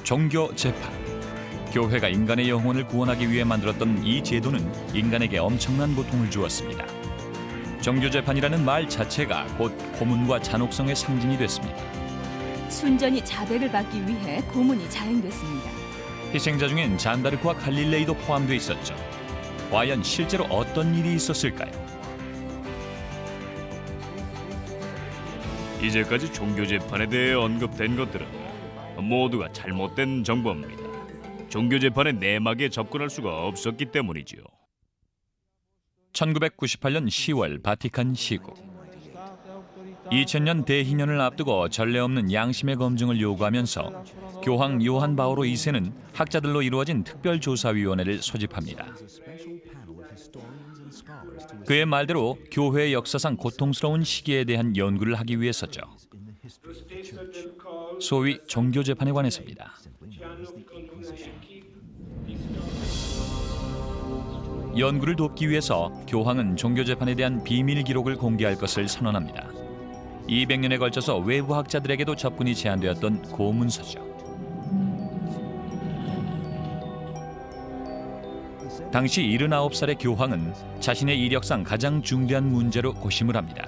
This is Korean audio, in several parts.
종교 재판. 교회가 인간의 영혼을 구원하기 위해 만들었던 이 제도는 인간에게 엄청난 고통을 주었습니다. 종교 재판이라는 말 자체가 곧 고문과 잔혹성의 상징이 됐습니다. 순전히 자백을 받기 위해 고문이 자행됐습니다. 희생자 중엔 잔다르크와 갈릴레이도 포함돼 있었죠. 과연 실제로 어떤 일이 있었을까요? 이제까지 종교 재판에 대해 언급된 것들은 모두가 잘못된 정보입니다. 종교 재판의 내막에 접근할 수가 없었기 때문이지요. 1998년 10월 바티칸 시국. 2000년 대희년을 앞두고 전례 없는 양심의 검증을 요구하면서 교황 요한 바오로 2세는 학자들로 이루어진 특별조사위원회를 소집합니다. 그의 말대로 교회의 역사상 고통스러운 시기에 대한 연구를 하기 위해서죠. 소위 종교 재판에 관해서입니다. 연구를 돕기 위해서 교황은 종교 재판에 대한 비밀 기록을 공개할 것을 선언합니다. 200년에 걸쳐서 외부 학자들에게도 접근이 제한되었던 고문서죠. 당시 79살의 교황은 자신의 이력상 가장 중대한 문제로 고심을 합니다.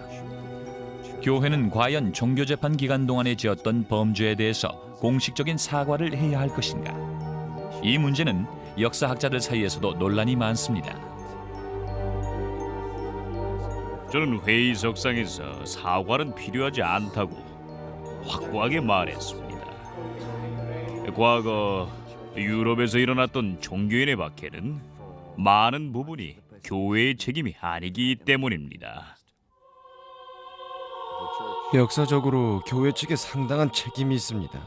교회는 과연 종교 재판 기간 동안에 지었던 범죄에 대해서 공식적인 사과를 해야 할 것인가? 이 문제는 역사학자들 사이에서도 논란이 많습니다. 저는 회의석상에서 사과는 필요하지 않다고 확고하게 말했습니다. 과거 유럽에서 일어났던 종교인의 박해는 많은 부분이 교회의 책임이 아니기 때문입니다. 역사적으로 교회 측에 상당한 책임이 있습니다.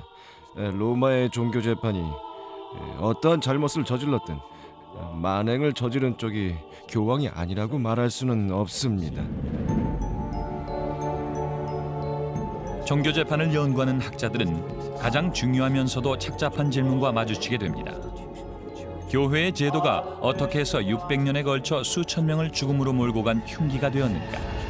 로마의 종교 재판이 어떠한 잘못을 저질렀든 만행을 저지른 쪽이 교황이 아니라고 말할 수는 없습니다. 종교 재판을 연구하는 학자들은 가장 중요하면서도 착잡한 질문과 마주치게 됩니다. 교회의 제도가 어떻게 해서 600년에 걸쳐 수천 명을 죽음으로 몰고 간 흉기가 되었는가?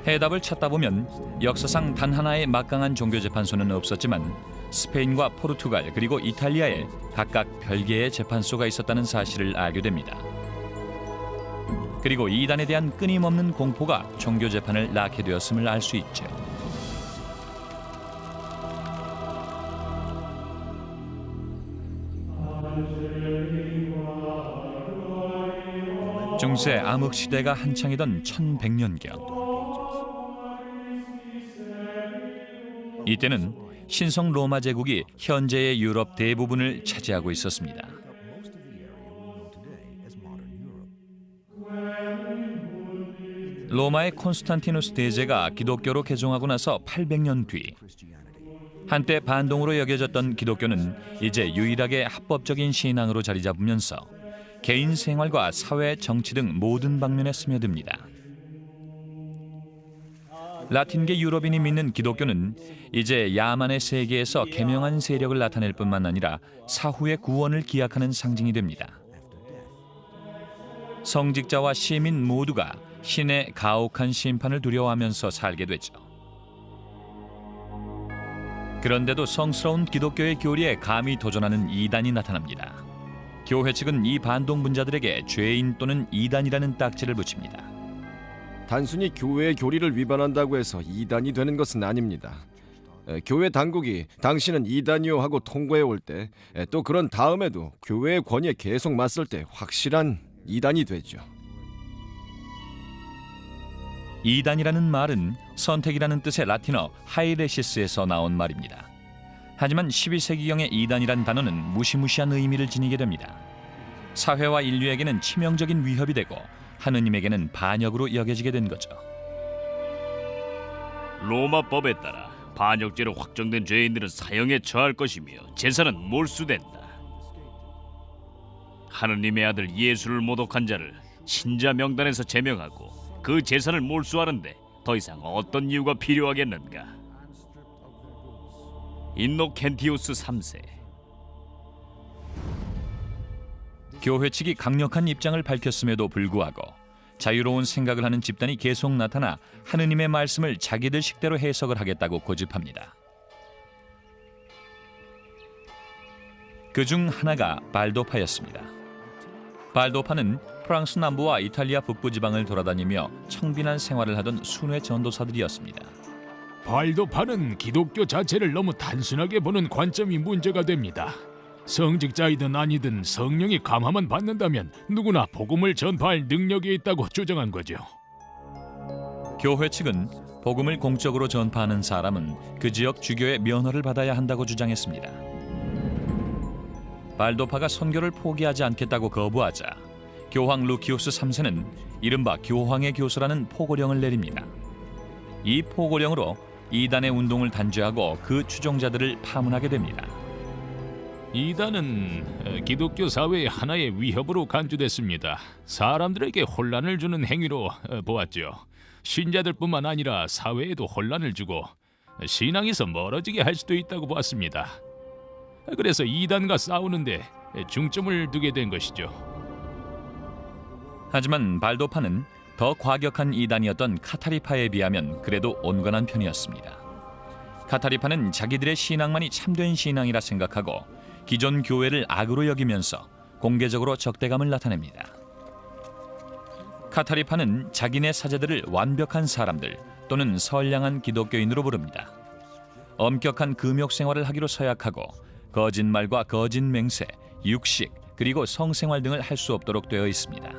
해답을 찾다 보면 역사상 단 하나의 막강한 종교 재판소는 없었지만 스페인과 포르투갈 그리고 이탈리아에 각각 별개의 재판소가 있었다는 사실을 알게 됩니다. 그리고 이단에 대한 끊임없는 공포가 종교 재판을 낳게 되었음을 알 수 있죠. 중세 암흑 시대가 한창이던 1100년경. 이때는 신성 로마 제국이 현재의 유럽 대부분을 차지하고 있었습니다. 로마의 콘스탄티누스 대제가 기독교로 개종하고 나서 800년 뒤, 한때 반동으로 여겨졌던 기독교는 이제 유일하게 합법적인 신앙으로 자리 잡으면서 개인 생활과 사회, 정치 등 모든 방면에 스며듭니다. 라틴계 유럽인이 믿는 기독교는 이제 야만의 세계에서 개명한 세력을 나타낼 뿐만 아니라 사후의 구원을 기약하는 상징이 됩니다. 성직자와 시민 모두가 신의 가혹한 심판을 두려워하면서 살게 되죠. 그런데도 성스러운 기독교의 교리에 감히 도전하는 이단이 나타납니다. 교회 측은 이 반동 분자들에게 죄인 또는 이단이라는 딱지를 붙입니다. 단순히 교회의 교리를 위반한다고 해서 이단이 되는 것은 아닙니다. 교회 당국이 당신은 이단이요 하고 통보해 올 때, 또 그런 다음에도 교회의 권위에 계속 맞설 때 확실한 이단이 되죠. 이단이라는 말은 선택이라는 뜻의 라틴어 하이레시스에서 나온 말입니다. 하지만 12세기경의 이단이란 단어는 무시무시한 의미를 지니게 됩니다. 사회와 인류에게는 치명적인 위협이 되고 하느님에게는 반역으로 여겨지게 된 거죠. 로마법에 따라 반역죄로 확정된 죄인들은 사형에 처할 것이며 재산은 몰수된다. 하느님의 아들 예수를 모독한 자를 신자 명단에서 제명하고 그 재산을 몰수하는데 더 이상 어떤 이유가 필요하겠는가? 인노켄티우스 3세. 교회 측이 강력한 입장을 밝혔음에도 불구하고 자유로운 생각을 하는 집단이 계속 나타나 하느님의 말씀을 자기들 식대로 해석을 하겠다고 고집합니다. 그중 하나가 발도파였습니다. 발도파는 프랑스 남부와 이탈리아 북부 지방을 돌아다니며 청빈한 생활을 하던 순회 전도사들이었습니다. 발도파는 기독교 자체를 너무 단순하게 보는 관점이 문제가 됩니다. 성직자이든 아니든 성령이 감화만 받는다면 누구나 복음을 전파할 능력이 있다고 주장한 거죠. 교회 측은 복음을 공적으로 전파하는 사람은 그 지역 주교의 면허를 받아야 한다고 주장했습니다. 발도파가 선교를 포기하지 않겠다고 거부하자 교황 루키우스 3세는 이른바 교황의 교수라는 포고령을 내립니다. 이 포고령으로 이단의 운동을 단죄하고 그 추종자들을 파문하게 됩니다. 이단은 기독교 사회의 하나의 위협으로 간주됐습니다. 사람들에게 혼란을 주는 행위로 보았죠. 신자들뿐만 아니라 사회에도 혼란을 주고 신앙에서 멀어지게 할 수도 있다고 보았습니다. 그래서 이단과 싸우는데 중점을 두게 된 것이죠. 하지만 발도파는 더 과격한 이단이었던 카타리파에 비하면 그래도 온건한 편이었습니다. 카타리파는 자기들의 신앙만이 참된 신앙이라 생각하고 기존 교회를 악으로 여기면서 공개적으로 적대감을 나타냅니다. 카타리파는 자기네 사제들을 완벽한 사람들 또는 선량한 기독교인으로 부릅니다. 엄격한 금욕 생활을 하기로 서약하고 거짓말과 거짓 맹세, 육식 그리고 성생활 등을 할 수 없도록 되어 있습니다.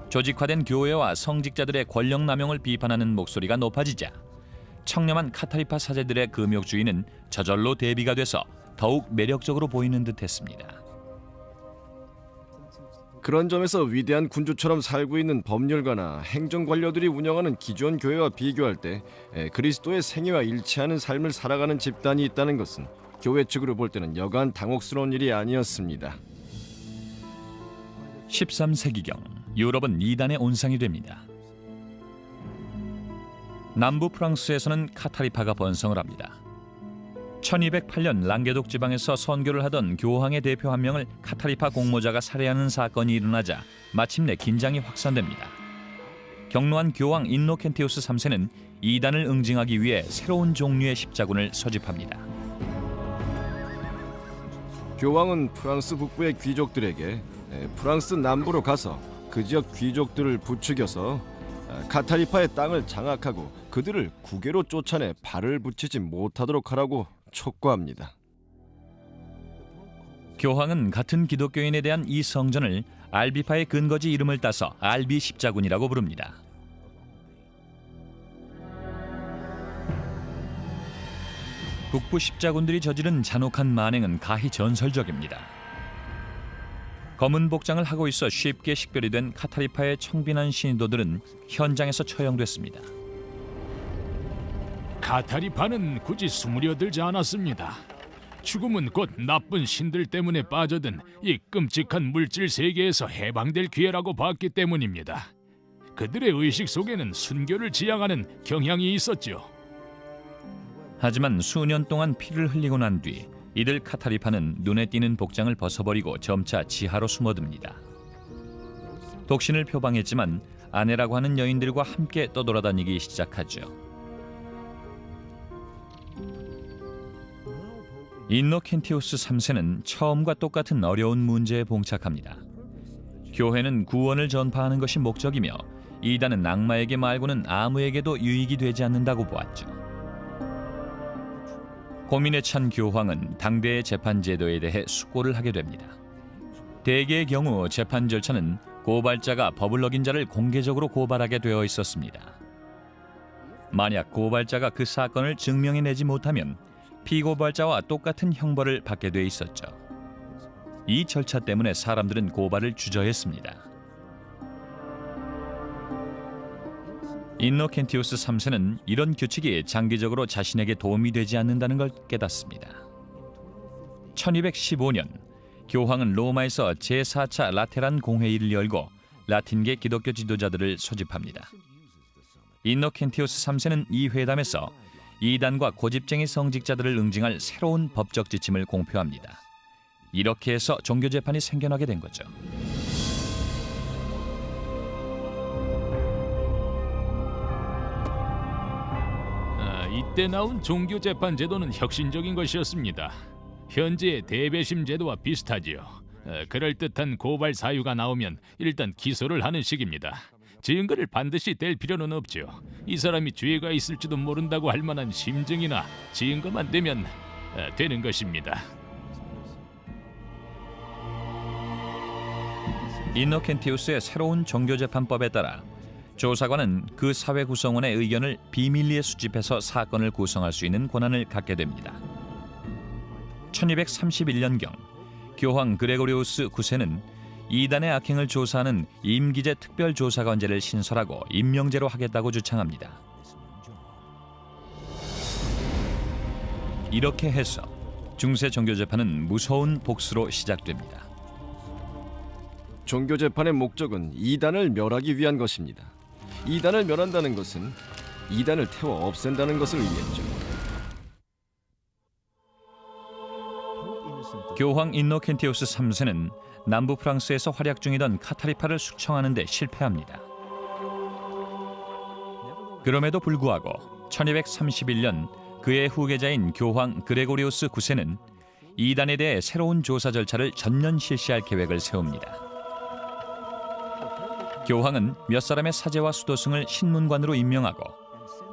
조직화된 교회와 성직자들의 권력 남용을 비판하는 목소리가 높아지자 청렴한 카타리파 사제들의 금욕주의는 저절로 대비가 돼서 더욱 매력적으로 보이는 듯했습니다. 그런 점에서 위대한 군주처럼 살고 있는 법률가나 행정관료들이 운영하는 기존 교회와 비교할 때 그리스도의 생애와 일치하는 삶을 살아가는 집단이 있다는 것은 교회 측으로 볼 때는 여간 당혹스러운 일이 아니었습니다. 13세기경 유럽은 이단의 온상이 됩니다. 남부 프랑스에서는 카타리파가 번성을 합니다. 1208년 랑게독 지방에서 선교를 하던 교황의 대표 한 명을 카타리파 공모자가 살해하는 사건이 일어나자 마침내 긴장이 확산됩니다. 격노한 교황 인노켄티우스 3세는 이단을 응징하기 위해 새로운 종류의 십자군을 소집합니다. 교황은 프랑스 북부의 귀족들에게 프랑스 남부로 가서 그 지역 귀족들을 부추겨서 카타리파의 땅을 장악하고 그들을 국외로 쫓아내 발을 붙이지 못하도록 하라고 촉구합니다. 교황은 같은 기독교인에 대한 이 성전을 알비파의 근거지 이름을 따서 알비 십자군이라고 부릅니다. 북부 십자군들이 저지른 잔혹한 만행은 가히 전설적입니다. 검은 복장을 하고 있어 쉽게 식별이 된 카타리파의 청빈한 신도들은 현장에서 처형됐습니다. 카타리파는 굳이 숨으려 들지 않았습니다. 죽음은 곧 나쁜 신들 때문에 빠져든 이 끔찍한 물질 세계에서 해방될 기회라고 봤기 때문입니다. 그들의 의식 속에는 순교를 지향하는 경향이 있었죠. 하지만 수년 동안 피를 흘리고 난 뒤 이들 카타리파는 눈에 띄는 복장을 벗어버리고 점차 지하로 숨어듭니다. 독신을 표방했지만 아내라고 하는 여인들과 함께 떠돌아다니기 시작하죠. 인노켄티우스 3세는 처음과 똑같은 어려운 문제에 봉착합니다. 교회는 구원을 전파하는 것이 목적이며 이단은 악마에게 말고는 아무에게도 유익이 되지 않는다고 보았죠. 고민에 찬 교황은 당대의 재판 제도에 대해 숙고를 하게 됩니다. 대개의 경우 재판 절차는 고발자가 법을 어긴 자를 공개적으로 고발하게 되어 있었습니다. 만약 고발자가 그 사건을 증명해내지 못하면 피고발자와 똑같은 형벌을 받게 돼 있었죠. 이 절차 때문에 사람들은 고발을 주저했습니다. 인노켄티우스 3세는 이런 규칙이 장기적으로 자신에게 도움이 되지 않는다는 걸 깨닫습니다. 1215년 교황은 로마에서 제4차 라테란 공회의를 열고 라틴계 기독교 지도자들을 소집합니다. 인노켄티우스 3세는 이 회담에서 이단과 고집쟁이 성직자들을 응징할 새로운 법적 지침을 공표합니다. 이렇게 해서 종교재판이 생겨나게 된 거죠. 이때 나온 종교 재판 제도는 혁신적인 것이었습니다. 현재의 대배심 제도와 비슷하지요. 그럴듯한 고발 사유가 나오면 일단 기소를 하는 식입니다. 증거를 반드시 댈 필요는 없죠. 이 사람이 죄가 있을지도 모른다고 할 만한 심증이나 증거만 되면 되는 것입니다. 이노켄티우스의 새로운 종교재판법에 따라 조사관은 그 사회 구성원의 의견을 비밀리에 수집해서 사건을 구성할 수 있는 권한을 갖게 됩니다. 1231년경 교황 그레고리우스 9세는 이단의 악행을 조사하는 임기제 특별조사관제를 신설하고 임명제로 하겠다고 주창합니다. 이렇게 해서 중세 종교재판은 무서운 복수로 시작됩니다. 종교재판의 목적은 이단을 멸하기 위한 것입니다. 이단을 멸한다는 것은 이단을 태워 없앤다는 것을 의미했죠. 교황 인노켄티우스 3세는 남부 프랑스에서 활약 중이던 카타리파를 숙청하는 데 실패합니다. 그럼에도 불구하고 1231년 그의 후계자인 교황 그레고리우스 9세는 이단에 대해 새로운 조사 절차를 전면 실시할 계획을 세웁니다. 교황은 몇 사람의 사제와 수도승을 신문관으로 임명하고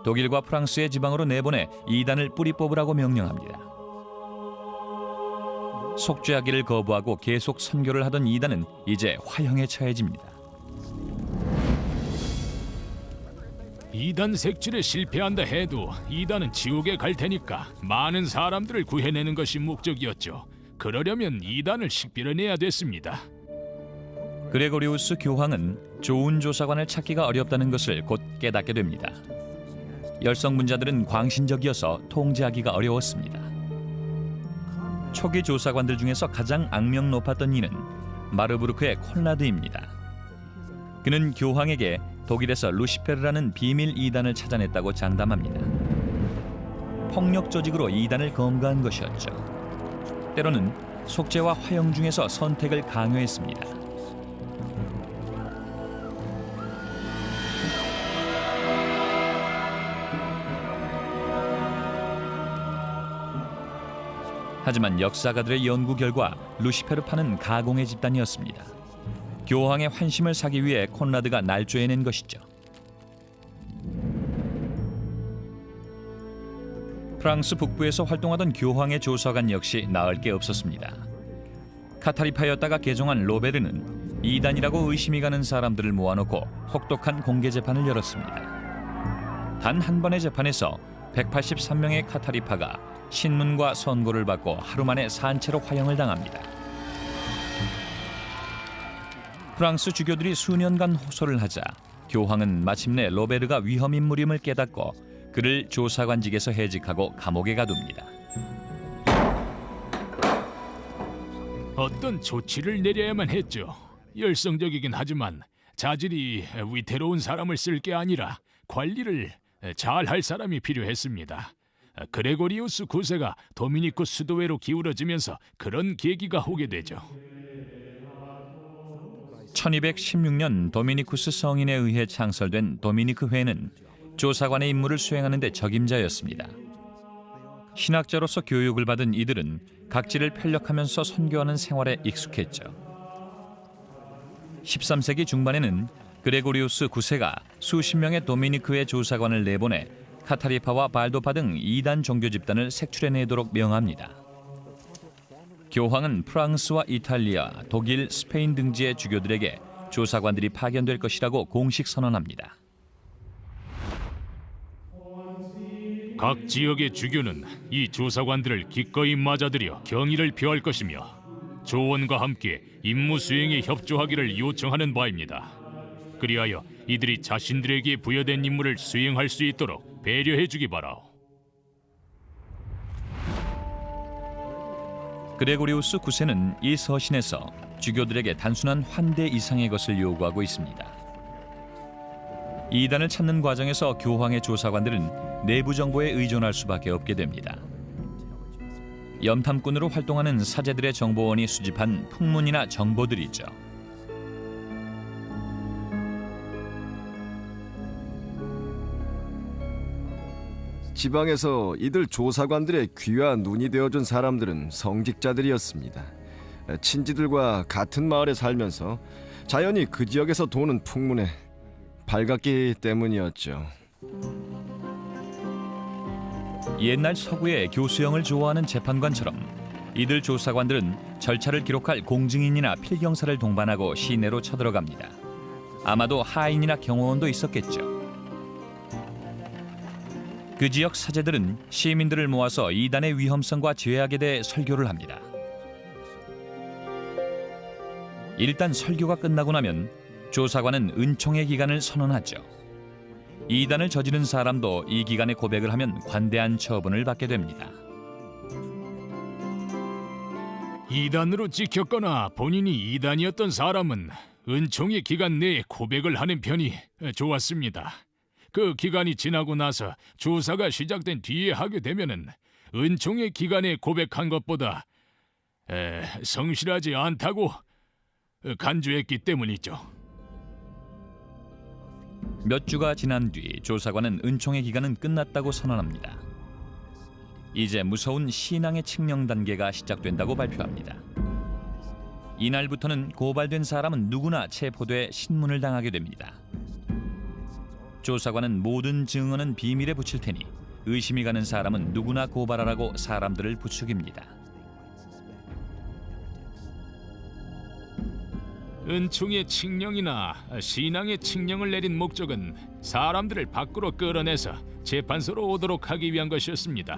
독일과 프랑스의 지방으로 내보내 이단을 뿌리 뽑으라고 명령합니다. 속죄하기를 거부하고 계속 선교를 하던 이단은 이제 화형에 처해집니다. 이단 색출에 실패한다 해도 이단은 지옥에 갈 테니까 많은 사람들을 구해내는 것이 목적이었죠. 그러려면 이단을 식별해내야 됐습니다. 그레고리우스 교황은 좋은 조사관을 찾기가 어렵다는 것을 곧 깨닫게 됩니다. 열성문자들은 광신적이어서 통제하기가 어려웠습니다. 초기 조사관들 중에서 가장 악명 높았던 이는 마르부르크의 콘라드입니다. 그는 교황에게 독일에서 루시페르라는 비밀 이단을 찾아냈다고 장담합니다. 폭력 조직으로 이단을 검거한 것이었죠. 때로는 속죄와 화형 중에서 선택을 강요했습니다. 하지만 역사가들의 연구 결과 루시페르파는 가공의 집단이었습니다. 교황의 환심을 사기 위해 콘라드가 날조해낸 것이죠. 프랑스 북부에서 활동하던 교황의 조사관 역시 나을 게 없었습니다. 카타리파였다가 개종한 로베르는 이단이라고 의심이 가는 사람들을 모아놓고 혹독한 공개 재판을 열었습니다. 단 한 번의 재판에서 183명의 카타리파가 신문과 선고를 받고 하루 만에 산채로 화형을 당합니다. 프랑스 주교들이 수년간 호소를 하자 교황은 마침내 로베르가 위험 인물임을 깨닫고 그를 조사관직에서 해직하고 감옥에 가둡니다. 어떤 조치를 내려야만 했죠. 열성적이긴 하지만 자질이 위태로운 사람을 쓸 게 아니라 관리를 잘할 사람이 필요했습니다. 그레고리우스 9세가 도미니쿠 수도회로 기울어지면서 그런 계기가 오게 되죠. 1216년 도미니쿠스 성인에 의해 창설된 도미니크 회는 조사관의 임무를 수행하는 데 적임자였습니다. 신학자로서 교육을 받은 이들은 각지를 편력하면서 선교하는 생활에 익숙했죠. 13세기 중반에는 그레고리우스 9세가 수십 명의 도미니크회 조사관을 내보내 카타리파와 발도파 등 이단 종교 집단을 색출해내도록 명합니다. 교황은 프랑스와 이탈리아, 독일, 스페인 등지의 주교들에게 조사관들이 파견될 것이라고 공식 선언합니다. 각 지역의 주교는 이 조사관들을 기꺼이 맞아들여 경의를 표할 것이며 조언과 함께 임무 수행에 협조하기를 요청하는 바입니다. 그리하여 이들이 자신들에게 부여된 임무를 수행할 수 있도록 배려해주기 바라오. 그레고리우스 9세는 이 서신에서 주교들에게 단순한 환대 이상의 것을 요구하고 있습니다. 이단을 찾는 과정에서 교황의 조사관들은 내부 정보에 의존할 수밖에 없게 됩니다. 염탐꾼으로 활동하는 사제들의 정보원이 수집한 풍문이나 정보들이죠. 지방에서 이들 조사관들의 귀와 눈이 되어준 사람들은 성직자들이었습니다. 친지들과 같은 마을에 살면서 자연히 그 지역에서 도는 풍문에 발갔기 때문이었죠. 옛날 서구의 교수형을 좋아하는 재판관처럼 이들 조사관들은 절차를 기록할 공증인이나 필경사를 동반하고 시내로 쳐들어갑니다. 아마도 하인이나 경호원도 있었겠죠. 그 지역 사제들은 시민들을 모아서 이단의 위험성과 죄악에 대해 설교를 합니다. 일단 설교가 끝나고 나면 조사관은 은총의 기간을 선언하죠. 이단을 저지른 사람도 이 기간에 고백을 하면 관대한 처분을 받게 됩니다. 이단으로 찍혔거나 본인이 이단이었던 사람은 은총의 기간 내에 고백을 하는 편이 좋았습니다. 그 기간이 지나고 나서 조사가 시작된 뒤에 하게 되면은 은총의 기간에 고백한 것보다 성실하지 않다고 간주했기 때문이죠. 몇 주가 지난 뒤 조사관은 은총의 기간은 끝났다고 선언합니다. 이제 무서운 신앙의 칙령 단계가 시작된다고 발표합니다. 이날부터는 고발된 사람은 누구나 체포돼 신문을 당하게 됩니다. 조사관은 모든 증언은 비밀에 붙일 테니 의심이 가는 사람은 누구나 고발하라고 사람들을 부추깁니다. 은총의 칙령이나 신앙의 칙령을 내린 목적은 사람들을 밖으로 끌어내서 재판소로 오도록 하기 위한 것이었습니다.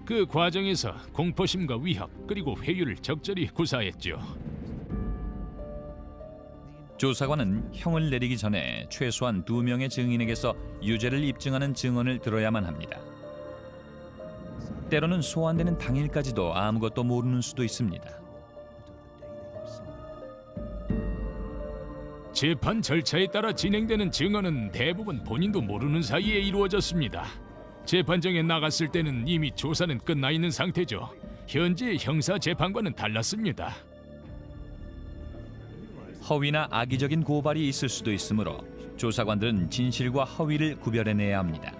그 과정에서 공포심과 위협 그리고 회유를 적절히 구사했죠. 조사관은 형을 내리기 전에 최소한 2명의 증인에게서 유죄를 입증하는 증언을 들어야만 합니다. 때로는 소환되는 당일까지도 아무것도 모르는 수도 있습니다. 재판 절차에 따라 진행되는 증언은 대부분 본인도 모르는 사이에 이루어졌습니다. 재판정에 나갔을 때는 이미 조사는 끝나 있는 상태죠. 현재 형사 재판과는 달랐습니다. 허위나 악의적인 고발이 있을 수도 있으므로 조사관들은 진실과 허위를 구별해내야 합니다.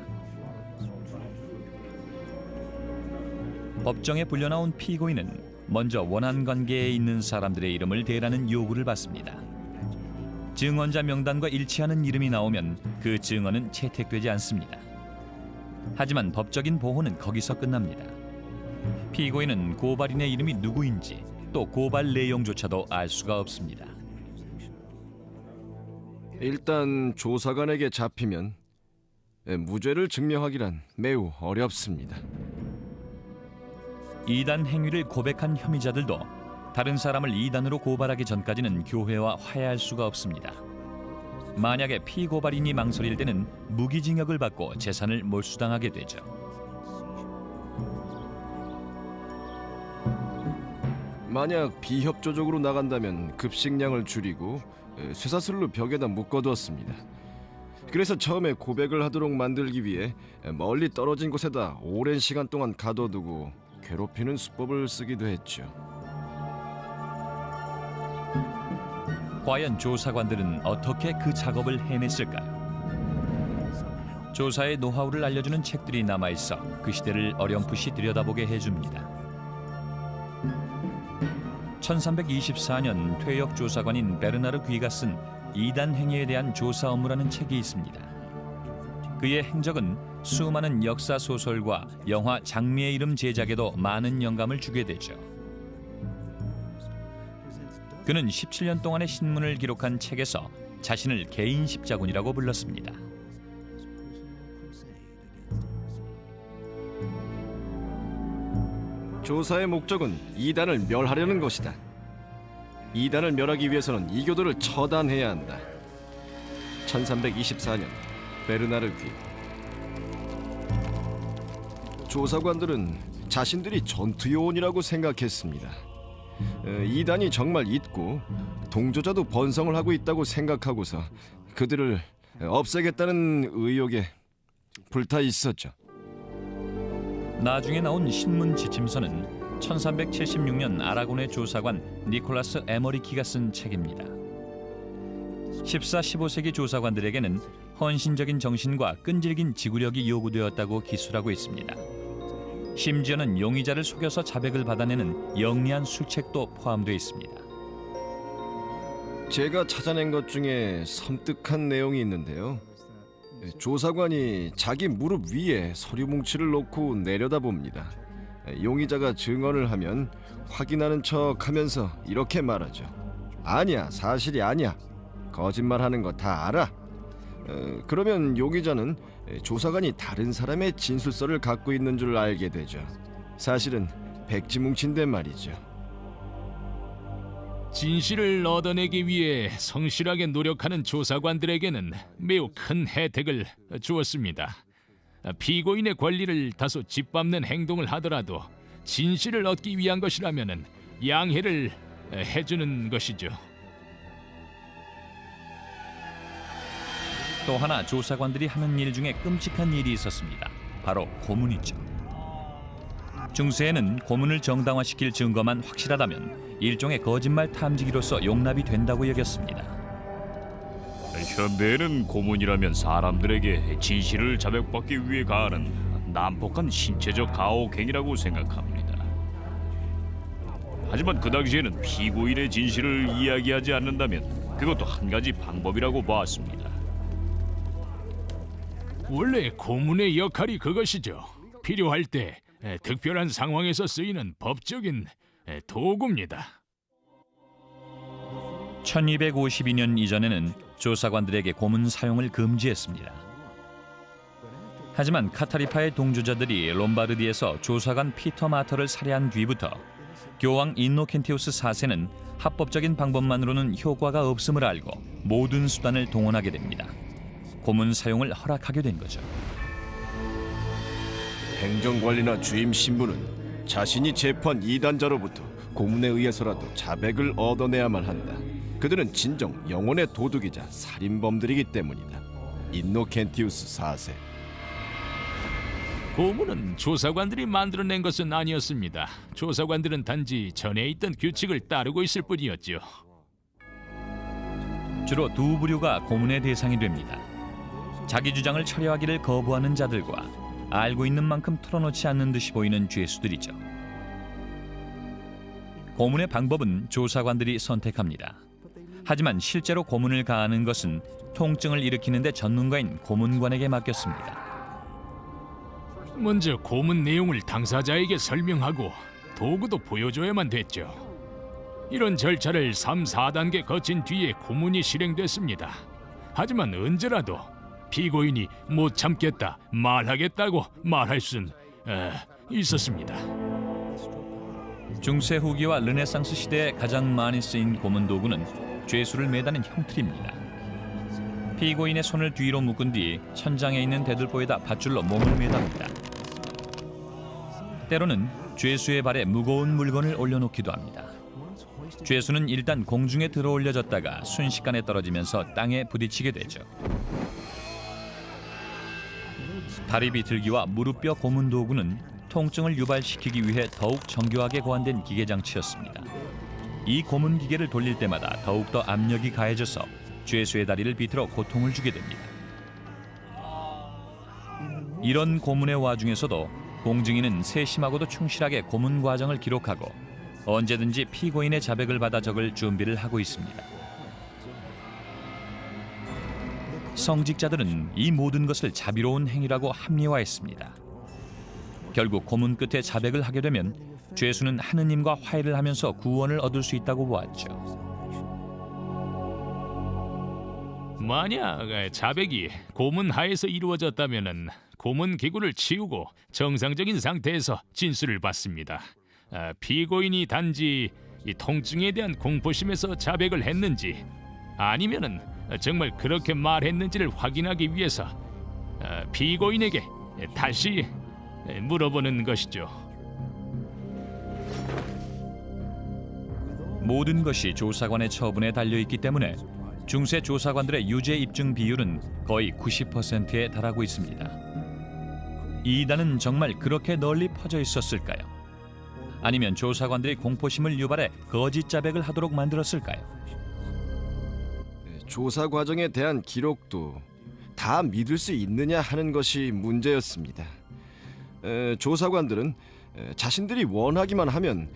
법정에 불려나온 피고인은 먼저 원한 관계에 있는 사람들의 이름을 대라는 요구를 받습니다. 증언자 명단과 일치하는 이름이 나오면 그 증언은 채택되지 않습니다. 하지만 법적인 보호는 거기서 끝납니다. 피고인은 고발인의 이름이 누구인지 또 고발 내용조차도 알 수가 없습니다. 일단 조사관에게 잡히면 무죄를 증명하기란 매우 어렵습니다. 이단 행위를 고백한 혐의자들도 다른 사람을 이단으로 고발하기 전까지는 교회와 화해할 수가 없습니다. 만약에 피고발인이 망설일 때는 무기징역을 받고 재산을 몰수당하게 되죠. 만약 비협조적으로 나간다면 급식량을 줄이고 쇠사슬로 벽에다 묶어두었습니다. 그래서 처음에 고백을 하도록 만들기 위해 멀리 떨어진 곳에다 오랜 시간 동안 가둬두고 괴롭히는 수법을 쓰기도 했죠. 과연 조사관들은 어떻게 그 작업을 해냈을까요? 조사의 노하우를 알려주는 책들이 남아있어 그 시대를 어렴풋이 들여다보게 해줍니다. 1324년 퇴역 조사관인 베르나르 귀가 쓴 이단 행위에 대한 조사 업무라는 책이 있습니다. 그의 행적은 수많은 역사 소설과 영화 장미의 이름 제작에도 많은 영감을 주게 되죠. 그는 17년 동안의 신문을 기록한 책에서 자신을 개인 십자군이라고 불렀습니다. 조사의 목적은 이단을 멸하려는 것이다. 이단을 멸하기 위해서는 이교도를 처단해야 한다. 1324년 베르나르 귀. 조사관들은 자신들이 전투요원이라고 생각했습니다. 이단이 정말 있고 동조자도 번성을 하고 있다고 생각하고서 그들을 없애겠다는 의욕에 불타 있었죠. 나중에 나온 신문 지침서는 1376년 아라곤의 조사관 니콜라스 에머리키가 쓴 책입니다. 14, 15세기 조사관들에게는 헌신적인 정신과 끈질긴 지구력이 요구되었다고 기술하고 있습니다. 심지어는 용의자를 속여서 자백을 받아내는 영리한 수책도 포함되어 있습니다. 제가 찾아낸 것 중에 섬뜩한 내용이 있는데요. 조사관이 자기 무릎 위에 서류 뭉치를 놓고 내려다봅니다. 용의자가 증언을 하면 확인하는 척하면서 이렇게 말하죠. 아니야, 사실이 아니야. 거짓말하는 거 다 알아. 그러면 용의자는 조사관이 다른 사람의 진술서를 갖고 있는 줄 알게 되죠. 사실은 백지뭉치인데 말이죠. 진실을 얻어내기 위해 성실하게 노력하는 조사관들에게는 매우 큰 혜택을 주었습니다. 피고인의 권리를 다소 짓밟는 행동을 하더라도 진실을 얻기 위한 것이라면 양해를 해주는 것이죠. 또 하나 조사관들이 하는 일 중에 끔찍한 일이 있었습니다. 바로 고문이죠. 중세에는 고문을 정당화시킬 증거만 확실하다면 일종의 거짓말 탐지기로서 용납이 된다고 여겼습니다. 현대에는 고문이라면 사람들에게 진실을 자백받기 위해 가하는 난폭한 신체적 가혹행위라고 생각합니다. 하지만 그 당시에는 피고인의 진실을 이야기하지 않는다면 그것도 한 가지 방법이라고 봤습니다. 원래 고문의 역할이 그것이죠. 필요할 때 특별한 상황에서 쓰이는 법적인 도구입니다. 1252년 이전에는 조사관들에게 고문 사용을 금지했습니다. 하지만 카타리파의 동조자들이 롬바르디에서 조사관 피터 마터를 살해한 뒤부터 교황 인노켄티우스 4세는 합법적인 방법만으로는 효과가 없음을 알고 모든 수단을 동원하게 됩니다. 고문 사용을 허락하게 된 거죠. 행정관리나 주임 신부는 자신이 체포한 이단자로부터 고문에 의해서라도 자백을 얻어내야만 한다. 그들은 진정 영혼의 도둑이자 살인범들이기 때문이다. 인노켄티우스 4세. 고문은 조사관들이 만들어낸 것은 아니었습니다. 조사관들은 단지 전에 있던 규칙을 따르고 있을 뿐이었죠. 주로 두 부류가 고문의 대상이 됩니다. 자기 주장을 철회하기를 거부하는 자들과 알고 있는 만큼 털어놓지 않는 듯이 보이는 죄수들이죠. 고문의 방법은 조사관들이 선택합니다. 하지만 실제로 고문을 가하는 것은 통증을 일으키는 데 전문가인 고문관에게 맡겼습니다. 먼저 고문 내용을 당사자에게 설명하고 도구도 보여줘야만 됐죠. 이런 절차를 3, 4단계 거친 뒤에 고문이 실행됐습니다. 하지만 언제라도 피고인이 못 참겠다, 말하겠다고 말할 순 있었습니다. 중세 후기와 르네상스 시대에 가장 많이 쓰인 고문 도구는 죄수를 매다는 형틀입니다. 피고인의 손을 뒤로 묶은 뒤 천장에 있는 대들보에다 밧줄로 몸을 매답니다. 때로는 죄수의 발에 무거운 물건을 올려놓기도 합니다. 죄수는 일단 공중에 들어올려졌다가 순식간에 떨어지면서 땅에 부딪히게 되죠. 다리 비틀기와 무릎뼈 고문 도구는 통증을 유발시키기 위해 더욱 정교하게 고안된 기계 장치였습니다. 이 고문 기계를 돌릴 때마다 더욱더 압력이 가해져서 죄수의 다리를 비틀어 고통을 주게 됩니다. 이런 고문의 와중에서도 공증인은 세심하고도 충실하게 고문 과정을 기록하고 언제든지 피고인의 자백을 받아 적을 준비를 하고 있습니다. 성직자들은 이 모든 것을 자비로운 행위라고 합리화했습니다. 결국 고문 끝에 자백을 하게 되면 죄수는 하느님과 화해를 하면서 구원을 얻을 수 있다고 보았죠. 만약 자백이 고문 하에서 이루어졌다면은 고문 기구를 치우고 정상적인 상태에서 진술을 받습니다. 피고인이 단지 이 통증에 대한 공포심에서 자백을 했는지 아니면은 정말 그렇게 말했는지를 확인하기 위해서 피고인에게 다시 물어보는 것이죠. 모든 것이 조사관의 처분에 달려있기 때문에 중세 조사관들의 유죄 입증 비율은 거의 90%에 달하고 있습니다. 이 이단은 정말 그렇게 널리 퍼져 있었을까요? 아니면 조사관들이 공포심을 유발해 거짓 자백을 하도록 만들었을까요? 조사 과정에 대한 기록도 다 믿을 수 있느냐 하는 것이 문제였습니다. 조사관들은 자신들이 원하기만 하면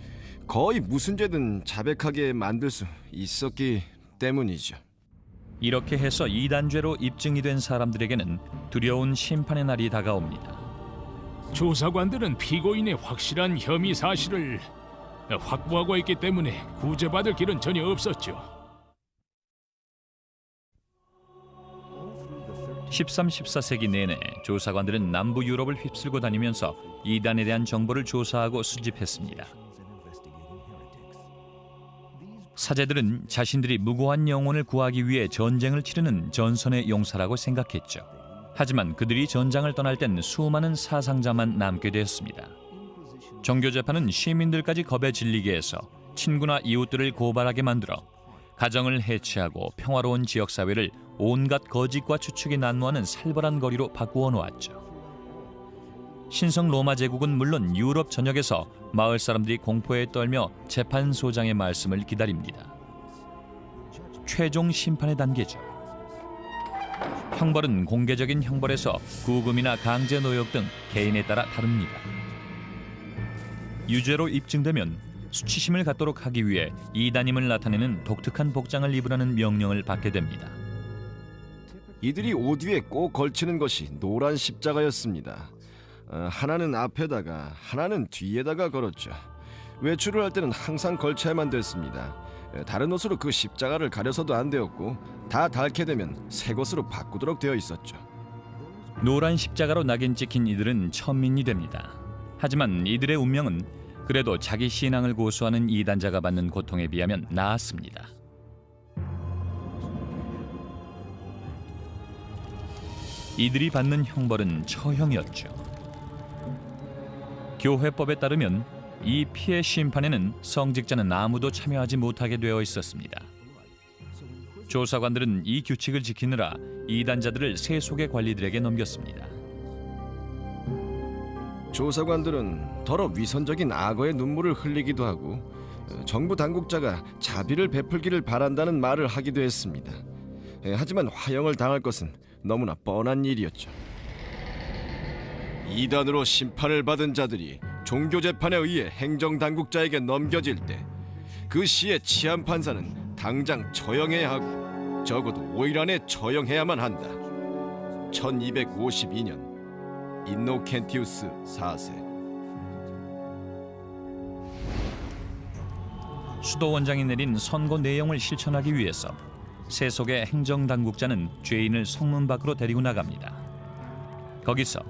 거의 무슨 죄든 자백하게 만들 수 있었기 때문이죠. 이렇게 해서 이단죄로 입증이 된 사람들에게는 두려운 심판의 날이 다가옵니다. 조사관들은 피고인의 확실한 혐의 사실을 확보하고 있기 때문에 구제받을 길은 전혀 없었죠. 13, 14세기 내내 조사관들은 남부 유럽을 휩쓸고 다니면서 이단에 대한 정보를 조사하고 수집했습니다. 사제들은 자신들이 무고한 영혼을 구하기 위해 전쟁을 치르는 전선의 용사라고 생각했죠. 하지만 그들이 전장을 떠날 땐 수많은 사상자만 남게 되었습니다. 종교재판은 시민들까지 겁에 질리게 해서 친구나 이웃들을 고발하게 만들어 가정을 해체하고 평화로운 지역사회를 온갖 거짓과 추측이 난무하는 살벌한 거리로 바꾸어 놓았죠. 신성 로마 제국은 물론 유럽 전역에서 마을 사람들이 공포에 떨며 재판소장의 말씀을 기다립니다. 최종 심판의 단계죠. 형벌은 공개적인 형벌에서 구금이나 강제 노역 등 개인에 따라 다릅니다. 유죄로 입증되면 수치심을 갖도록 하기 위해 이단임을 나타내는 독특한 복장을 입으라는 명령을 받게 됩니다. 이들이 옷 위에 꼭 걸치는 것이 노란 십자가였습니다. 하나는 앞에다가 하나는 뒤에다가 걸었죠. 외출을 할 때는 항상 걸쳐야만 됐습니다. 다른 옷으로 그 십자가를 가려서도 안 되었고 다 닳게 되면 새 것으로 바꾸도록 되어 있었죠. 노란 십자가로 낙인 찍힌 이들은 천민이 됩니다. 하지만 이들의 운명은 그래도 자기 신앙을 고수하는 이단자가 받는 고통에 비하면 나았습니다. 이들이 받는 형벌은 처형이었죠. 교회법에 따르면 이 피해 심판에는 성직자는 아무도 참여하지 못하게 되어 있었습니다. 조사관들은 이 규칙을 지키느라 이단자들을 세속의 관리들에게 넘겼습니다. 조사관들은 더러 위선적인 악어의 눈물을 흘리기도 하고 정부 당국자가 자비를 베풀기를 바란다는 말을 하기도 했습니다. 하지만 화형을 당할 것은 너무나 뻔한 일이었죠. 이단으로 심판을 받은 자들이 종교재판에 의해 행정당국자에게 넘겨질 때 그 시의 치안 판사는 당장 처형해야 하고 적어도 5일 안에 처형해야만 한다. 1252년 인노켄티우스 4세. 수도 원장이 내린 선고 내용을 실천하기 위해서 세속의 행정당국자는 죄인을 성문 밖으로 데리고 나갑니다. 거기서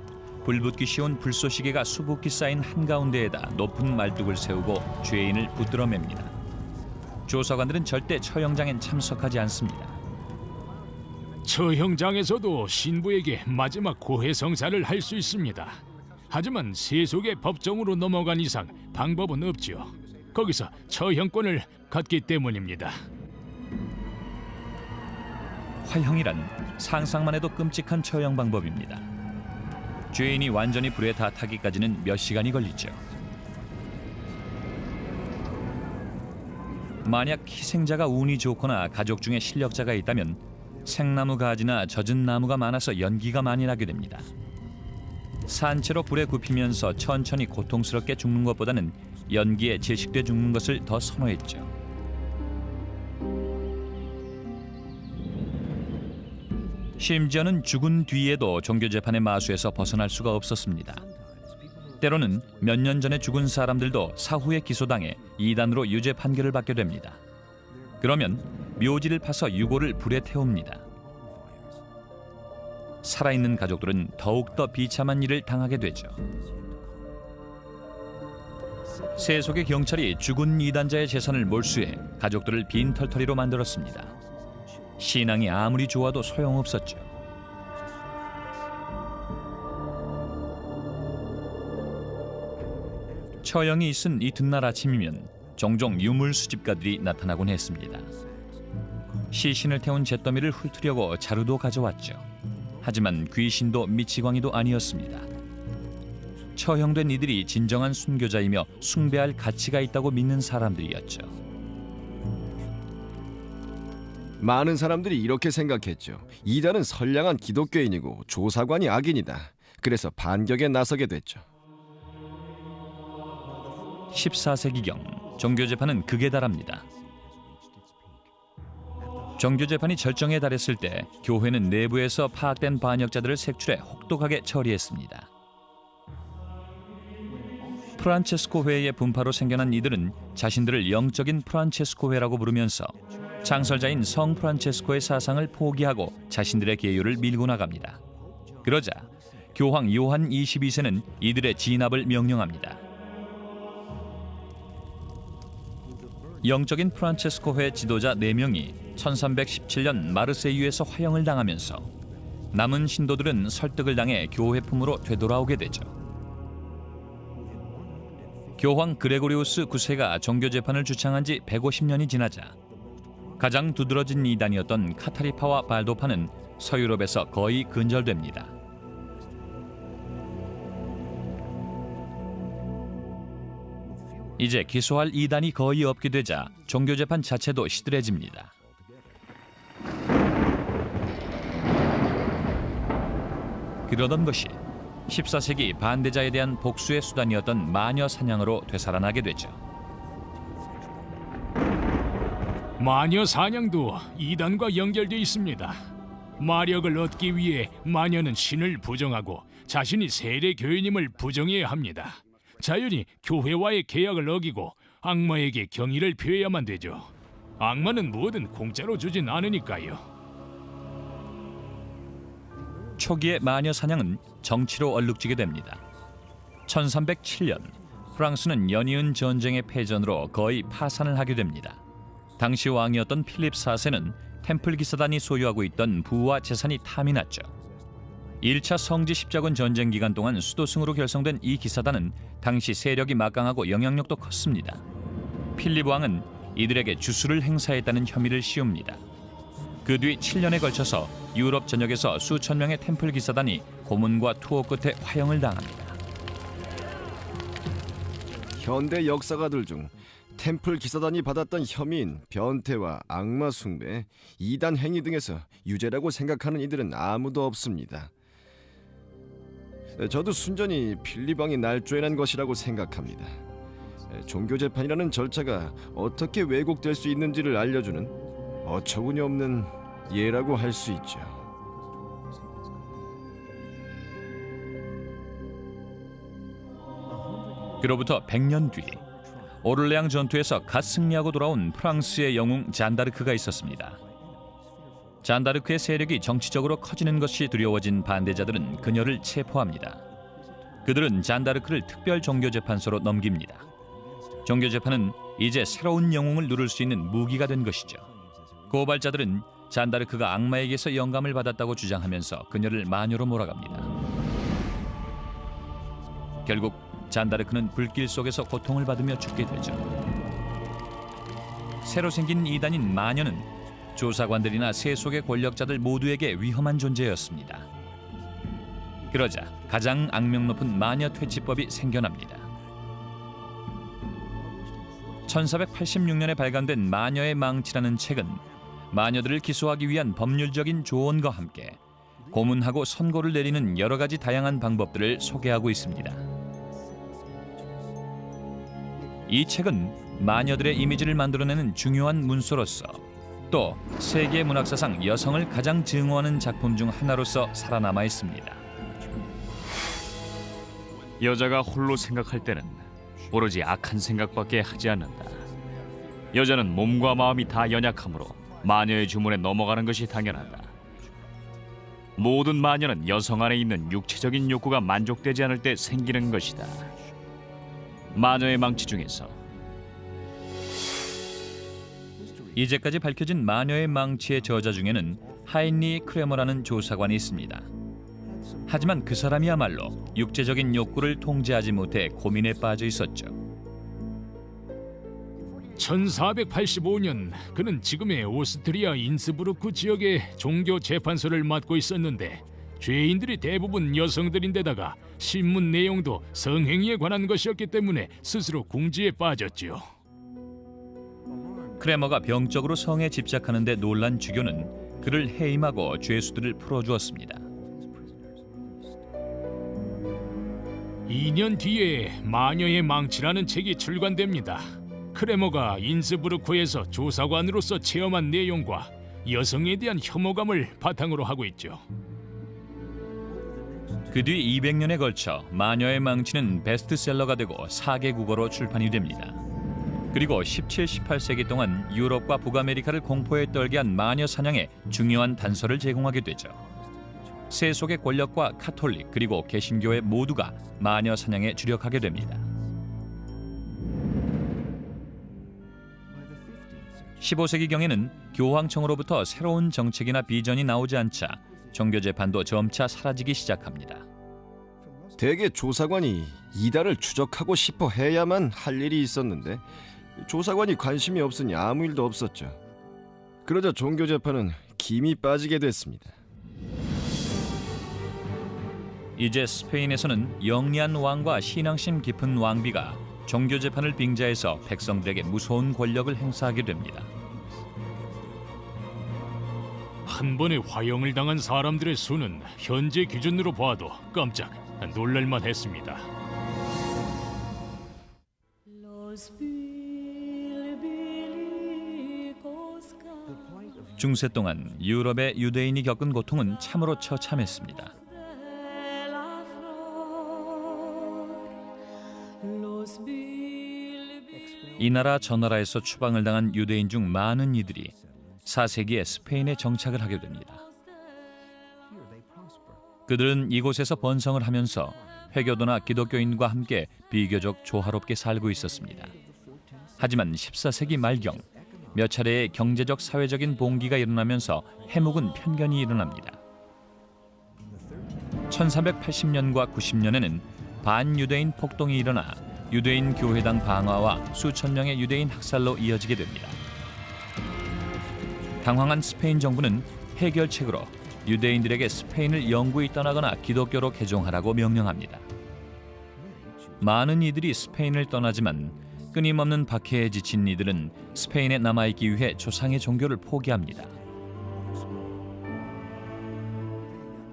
불붙기 쉬운 불쏘시개가 수북히 쌓인 한가운데에다 높은 말뚝을 세우고 죄인을 붙들어맵니다. 조사관들은 절대 처형장엔 참석하지 않습니다. 처형장에서도 신부에게 마지막 고해성사를 할 수 있습니다. 하지만 세속의 법정으로 넘어간 이상 방법은 없죠. 거기서 처형권을 갖기 때문입니다. 화형이란 상상만 해도 끔찍한 처형 방법입니다. 죄인이 완전히 불에 다 타기까지는 몇 시간이 걸리죠. 만약 희생자가 운이 좋거나 가족 중에 실력자가 있다면 생나무 가지나 젖은 나무가 많아서 연기가 많이 나게 됩니다. 산채로 불에 굽히면서 천천히 고통스럽게 죽는 것보다는 연기에 질식돼 죽는 것을 더 선호했죠. 심지어는 죽은 뒤에도 종교재판의 마수에서 벗어날 수가 없었습니다. 때로는 몇 년 전에 죽은 사람들도 사후에 기소당해 이단으로 유죄 판결을 받게 됩니다. 그러면 묘지를 파서 유골을 불에 태웁니다. 살아있는 가족들은 더욱더 비참한 일을 당하게 되죠. 세속의 경찰이 죽은 이단자의 재산을 몰수해 가족들을 빈털터리로 만들었습니다. 신앙이 아무리 좋아도 소용없었죠. 처형이 있은 이튿날 아침이면 종종 유물 수집가들이 나타나곤 했습니다. 시신을 태운 잿더미를 훑으려고 자루도 가져왔죠. 하지만 귀신도 미치광이도 아니었습니다. 처형된 이들이 진정한 순교자이며 숭배할 가치가 있다고 믿는 사람들이었죠. 많은 사람들이 이렇게 생각했죠. 이단은 선량한 기독교인이고 조사관이 악인이다. 그래서 반격에 나서게 됐죠. 14세기경 종교재판은 극에 달합니다. 종교재판이 절정에 달했을 때 교회는 내부에서 파악된 반역자들을 색출해 혹독하게 처리했습니다. 프란체스코회의 분파로 생겨난 이들은 자신들을 영적인 프란체스코회라고 부르면서 창설자인 성 프란체스코의 사상을 포기하고 자신들의 계율을 밀고 나갑니다. 그러자 교황 요한 22세는 이들의 진압을 명령합니다. 영적인 프란체스코회 지도자 4명이 1317년 마르세유에서 화형을 당하면서 남은 신도들은 설득을 당해 교회품으로 되돌아오게 되죠. 교황 그레고리우스 9세가 종교재판을 주창한 지 150년이 지나자 가장 두드러진 이단이었던 카타리파와 발도파는 서유럽에서 거의 근절됩니다. 이제 기소할 이단이 거의 없게 되자 종교재판 자체도 시들해집니다. 그러던 것이 14세기 반대자에 대한 복수의 수단이었던 마녀 사냥으로 되살아나게 되죠. 마녀 사냥도 이단과 연결되어 있습니다. 마력을 얻기 위해 마녀는 신을 부정하고 자신이 세례 교인임을 부정해야 합니다. 자연히 교회와의 계약을 어기고 악마에게 경의를 표해야만 되죠. 악마는 뭐든 공짜로 주진 않으니까요. 초기의 마녀 사냥은 정치로 얼룩지게 됩니다. 1307년 프랑스는 연이은 전쟁의 패전으로 거의 파산을 하게 됩니다. 당시 왕이었던 필립 4세는 템플 기사단이 소유하고 있던 부와 재산이 탐이 났죠. 1차 성지 십자군 전쟁 기간 동안 수도승으로 결성된 이 기사단은 당시 세력이 막강하고 영향력도 컸습니다. 필립 왕은 이들에게 주수를 행사했다는 혐의를 씌웁니다. 그 뒤 7년에 걸쳐서 유럽 전역에서 수천 명의 템플 기사단이 고문과 투호 끝에 화형을 당합니다. 현대 역사가들 중 템플 기사단이 받았던 혐의인 변태와 악마 숭배, 이단 행위 등에서 유죄라고 생각하는 이들은 아무도 없습니다. 저도 순전히 필립 왕이 날조해낸 것이라고 생각합니다. 종교재판이라는 절차가 어떻게 왜곡될 수 있는지를 알려주는 어처구니 없는 예라고 할 수 있죠. 그로부터 100년 뒤 오를레앙 전투에서 갓 승리하고 돌아온 프랑스의 영웅 잔다르크가 있었습니다. 잔다르크의 세력이 정치적으로 커지는 것이 두려워진 반대자들은 그녀를 체포합니다. 그들은 잔다르크를 특별 종교재판소로 넘깁니다. 종교재판은 이제 새로운 영웅을 누를 수 있는 무기가 된 것이죠. 고발자들은 잔다르크가 악마에게서 영감을 받았다고 주장하면서 그녀를 마녀로 몰아갑니다. 결국 잔다르크는 불길 속에서 고통을 받으며 죽게 되죠. 새로 생긴 이단인 마녀는 조사관들이나 세속의 권력자들 모두에게 위험한 존재였습니다. 그러자 가장 악명 높은 마녀 퇴치법이 생겨납니다. 1486년에 발간된 마녀의 망치라는 책은 마녀들을 기소하기 위한 법률적인 조언과 함께 고문하고 선고를 내리는 여러 가지 다양한 방법들을 소개하고 있습니다. 이 책은 마녀들의 이미지를 만들어내는 중요한 문서로서 또 세계 문학사상 여성을 가장 증오하는 작품 중 하나로서 살아남아 있습니다. 여자가 홀로 생각할 때는 오로지 악한 생각밖에 하지 않는다. 여자는 몸과 마음이 다 연약하므로 마녀의 주문에 넘어가는 것이 당연하다. 모든 마녀는 여성 안에 있는 육체적인 욕구가 만족되지 않을 때 생기는 것이다. 마녀의 망치 중에서 이제까지 밝혀진 마녀의 망치의 저자 중에는 하인리 크레머라는 조사관이 있습니다. 하지만 그 사람이야말로 육체적인 욕구를 통제하지 못해 고민에 빠져 있었죠. 1485년 그는 지금의 오스트리아 인스부르크 지역의 종교 재판소를 맡고 있었는데 죄인들이 대부분 여성들인데다가 신문 내용도 성행위에 관한 것이었기 때문에 스스로 궁지에 빠졌지요. 크레머가 병적으로 성에 집착하는 데 놀란 주교는 그를 해임하고 죄수들을 풀어주었습니다. 2년 뒤에 마녀의 망치라는 책이 출간됩니다. 크레머가 인스부르크에서 조사관으로서 체험한 내용과 여성에 대한 혐오감을 바탕으로 하고 있죠. 그 뒤 200년에 걸쳐 마녀의 망치는 베스트셀러가 되고 4개 국어로 출판이 됩니다. 그리고 17, 18세기 동안 유럽과 북아메리카를 공포에 떨게 한 마녀 사냥의 중요한 단서를 제공하게 되죠. 세속의 권력과 카톨릭 그리고 개신교회 모두가 마녀 사냥에 주력하게 됩니다. 15세기경에는 교황청으로부터 새로운 정책이나 비전이 나오지 않자 종교 재판도 점차 사라지기 시작합니다. 대개 조사관이 이단을 추적하고 싶어 해야만 할 일이 있었는데 조사관이 관심이 없으니 아무 일도 없었죠. 그러자 종교 재판은 김이 빠지게 됐습니다. 이제 스페인에서는 영리한 왕과 신앙심 깊은 왕비가 종교 재판을 빙자해서 백성들에게 무서운 권력을 행사하게 됩니다. 한 번에 화형을 당한 사람들의 수는 현재 기준으로 봐도 깜짝 놀랄만 했습니다. 중세 동안 유럽의 유대인이 겪은 고통은 참으로 처참했습니다. 이 나라 저 나라에서 추방을 당한 유대인 중 많은 이들이 4세기에 스페인에 정착을 하게 됩니다. 그들은 이곳에서 번성을 하면서 회교도나 기독교인과 함께 비교적 조화롭게 살고 있었습니다. 하지만 14세기 말경 몇 차례의 경제적 사회적인 봉기가 일어나면서 해묵은 편견이 일어납니다. 1380년과 90년에는 반유대인 폭동이 일어나 유대인 교회당 방화와 수천 명의 유대인 학살로 이어지게 됩니다. 당황한 스페인 정부는 해결책으로 유대인들에게 스페인을 영구히 떠나거나 기독교로 개종하라고 명령합니다. 많은 이들이 스페인을 떠나지만 끊임없는 박해에 지친 이들은 스페인에 남아있기 위해 조상의 종교를 포기합니다.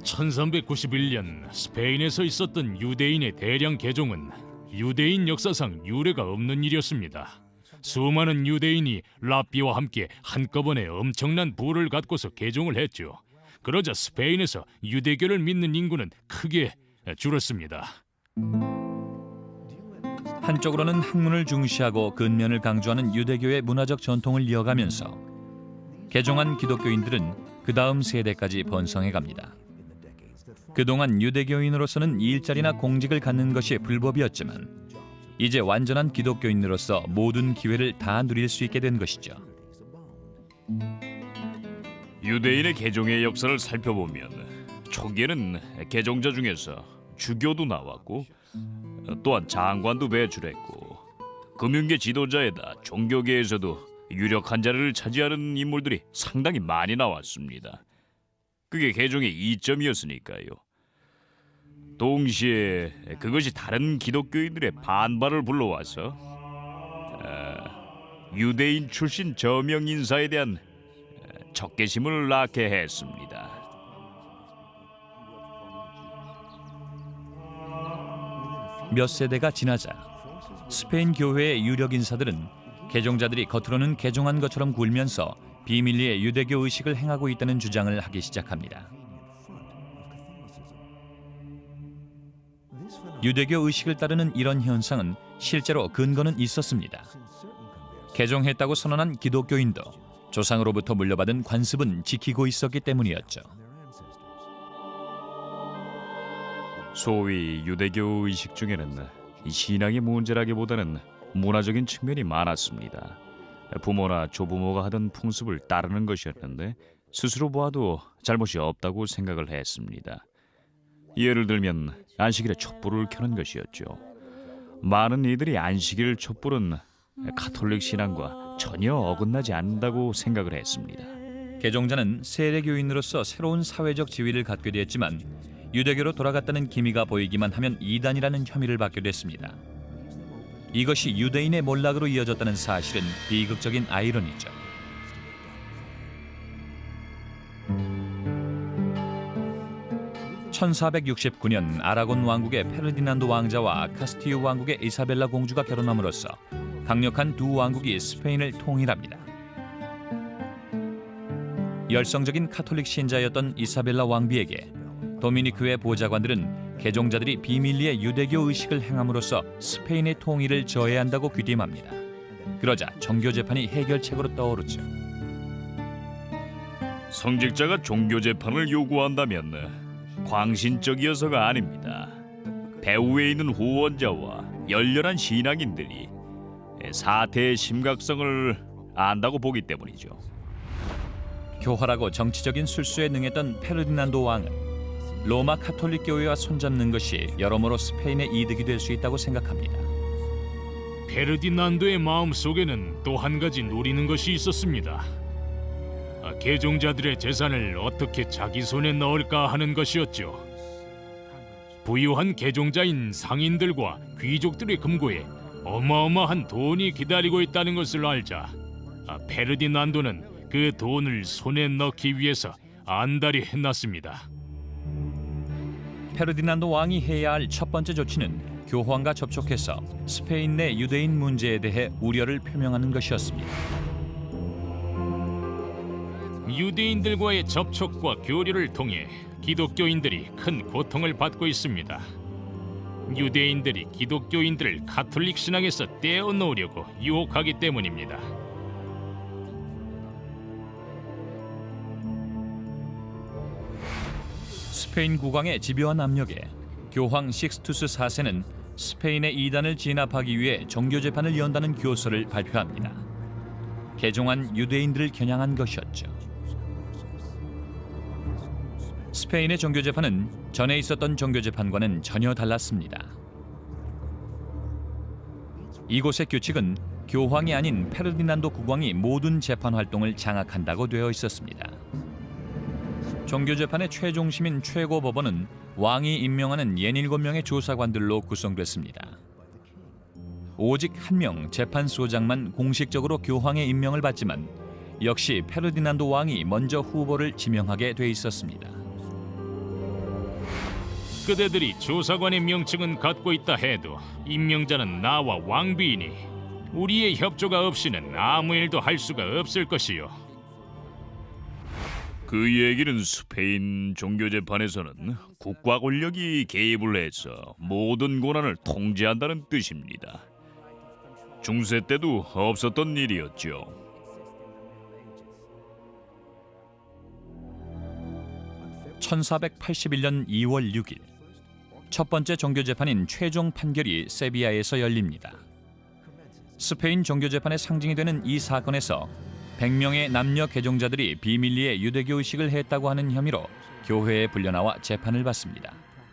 1391년 스페인에서 있었던 유대인의 대량 개종은 유대인 역사상 유례가 없는 일이었습니다. 수많은 유대인이 랍비와 함께 한꺼번에 엄청난 부를 갖고서 개종을 했죠. 그러자 스페인에서 유대교를 믿는 인구는 크게 줄었습니다. 한쪽으로는 학문을 중시하고 근면을 강조하는 유대교의 문화적 전통을 이어가면서 개종한 기독교인들은 그 다음 세대까지 번성해 갑니다. 그동안 유대교인으로서는 일자리나 공직을 갖는 것이 불법이었지만 이제 완전한 기독교인으로서 모든 기회를 다 누릴 수 있게 된 것이죠. 유대인의 개종의 역사를 살펴보면 초기에는 개종자 중에서 주교도 나왔고 또한 장관도 배출했고 금융계 지도자에다 종교계에서도 유력한 자리를 차지하는 인물들이 상당히 많이 나왔습니다. 그게 개종의 이점이었으니까요. 동시에 그것이 다른 기독교인들의 반발을 불러와서 유대인 출신 저명 인사에 대한 적개심을 낳게 했습니다. 몇 세대가 지나자 스페인 교회의 유력 인사들은 개종자들이 겉으로는 개종한 것처럼 굴면서 비밀리에 유대교 의식을 행하고 있다는 주장을 하기 시작합니다. 유대교 의식을 따르는 이런 현상은 실제로 근거는 있었습니다. 개종했다고 선언한 기독교인도 조상으로부터 물려받은 관습은 지키고 있었기 때문이었죠. 소위 유대교 의식 중에는 신앙의 문제라기보다는 문화적인 측면이 많았습니다. 부모나 조부모가 하던 풍습을 따르는 것이었는데 스스로 보아도 잘못이 없다고 생각을 했습니다. 예를 들면 안식일에 촛불을 켜는 것이었죠. 많은 이들이 안식일 촛불은 가톨릭 신앙과 전혀 어긋나지 않는다고 생각을 했습니다. 개종자는 세례교인으로서 새로운 사회적 지위를 갖게 되었지만 유대교로 돌아갔다는 기미가 보이기만 하면 이단이라는 혐의를 받게 됐습니다. 이것이 유대인의 몰락으로 이어졌다는 사실은 비극적인 아이러니죠. (1469년) 아라곤 왕국의 페르디난도 왕자와 카스티유 왕국의 이사벨라 공주가 결혼함으로써 강력한 두 왕국이 스페인을 통일합니다. 열성적인 카톨릭 신자였던 이사벨라 왕비에게 도미니크의 보좌관들은 개종자들이 비밀리에 유대교 의식을 행함으로써 스페인의 통일을 저해한다고 귀띔합니다. 그러자 정교 재판이 해결책으로 떠오르죠. 성직자가 종교 재판을 요구한다면 광신적이어서가 아닙니다. 배후에 있는 후원자와 열렬한 신앙인들이 사태의 심각성을 안다고 보기 때문이죠. 교활하고 정치적인 술수에 능했던 페르디난도 왕은 로마 카톨릭 교회와 손잡는 것이 여러모로 스페인의 이득이 될 수 있다고 생각합니다. 페르디난도의 마음속에는 또 한 가지 노리는 것이 있었습니다. 개종자들의 재산을 어떻게 자기 손에 넣을까 하는 것이었죠. 부유한 개종자인 상인들과 귀족들의 금고에 어마어마한 돈이 기다리고 있다는 것을 알자 페르디난도는 그 돈을 손에 넣기 위해서 안달이 났습니다. 페르디난도 왕이 해야 할 첫 번째 조치는 교황과 접촉해서 스페인 내 유대인 문제에 대해 우려를 표명하는 것이었습니다. 유대인들과의 접촉과 교류를 통해 기독교인들이 큰 고통을 받고 있습니다. 유대인들이 기독교인들을 가톨릭 신앙에서 떼어놓으려고 유혹하기 때문입니다. 스페인 국왕의 집요한 압력에 교황 식스투스 4세는 스페인의 이단을 진압하기 위해 정교 재판을 연다는 교서를 발표합니다. 개종한 유대인들을 겨냥한 것이었죠. 스페인의 정교 재판은 전에 있었던 정교 재판과는 전혀 달랐습니다. 이곳의 규칙은 교황이 아닌 페르디난도 국왕이 모든 재판 활동을 장악한다고 되어 있었습니다. 정교 재판의 최종심인 최고법원은 왕이 임명하는 67명의 조사관들로 구성됐습니다. 오직 한 명 재판소장만 공식적으로 교황의 임명을 받지만 역시 페르디난도 왕이 먼저 후보를 지명하게 돼 있었습니다. 그대들이 조사관의 명칭은 갖고 있다 해도 임명자는 나와 왕비이니 우리의 협조가 없이는 아무 일도 할 수가 없을 것이요. 그 얘기는 스페인 종교 재판에서는 국가 권력이 개입을 해서 모든 권한을 통제한다는 뜻입니다. 중세 때도 없었던 일이었죠. (1481년 2월 6일) 첫 번째 정교 재판인 최종 판결이 세비야에서 열립니다. 스페인 정교 재판의 상징이 되는 이 사건에서 100명의 남녀 개종자들이 비밀리에 유대교 의식을 했다고 하는 혐의로 교회에 불려나와 재판을 받습니다.